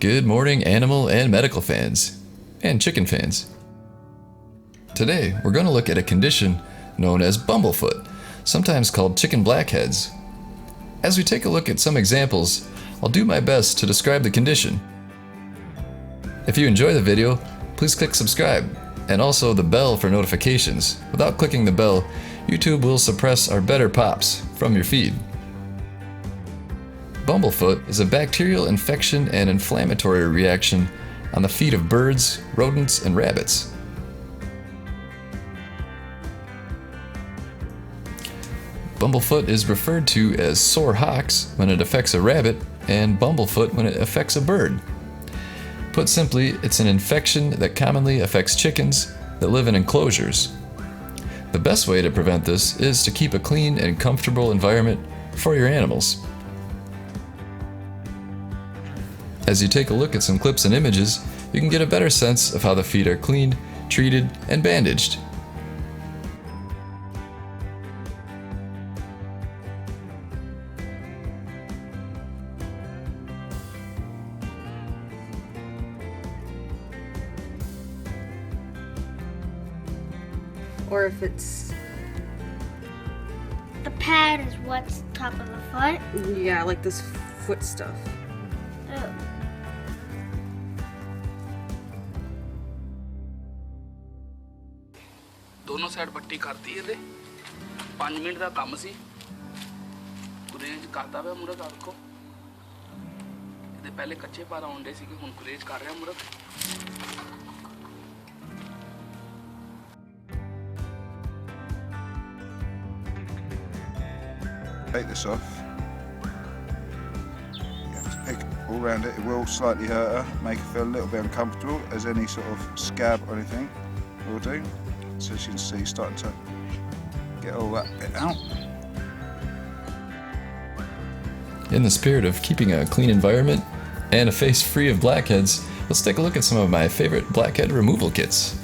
Good morning, animal and medical fans, and chicken fans. Today, we're going to look at a condition known as Bumblefoot, sometimes called chicken blackheads. As we take a look at some examples, I'll do my best to describe the condition. If you enjoy the video, please click subscribe, and also the bell for notifications. Without clicking the bell, YouTube will suppress our better pops from your feed. Bumblefoot is a bacterial infection and inflammatory reaction on the feet of birds, rodents, and rabbits. Bumblefoot is referred to as sore hocks when it affects a rabbit and bumblefoot when it affects a bird. Put simply, it's an infection that commonly affects chickens that live in enclosures. The best way to prevent this is to keep a clean and comfortable environment for your animals. As you take a look at some clips and images, you can get a better sense of how the feet are cleaned, treated, and bandaged. Or if it's... The pad is what's top of the foot? Yeah, like this foot stuff. Oh. दोनों side पट्टी करती है ते 5 minute ਦਾ ਕੰਮ ਸੀ ਕੁਰੇਜ ਕਰਦਾ ਪਿਆ ਮੁਰਕ ਆਖੋ ਇਹਦੇ ਪਹਿਲੇ ਕੱਚੇ ਪਾਰ ਆਉਂਦੇ ਸੀ ਕਿ ਹੁਣ ਕੁਰੇਜ ਕਰ ਰਿਹਾ ਮੁਰਕ Take this off. You have to pick all around it. It will slightly hurt her, make her feel a little bit uncomfortable, as any sort of scab or anything will do. So as you can see, starting to get all that bit out. In the spirit of keeping a clean environment and a face free of blackheads, let's take a look at some of my favorite blackhead removal kits.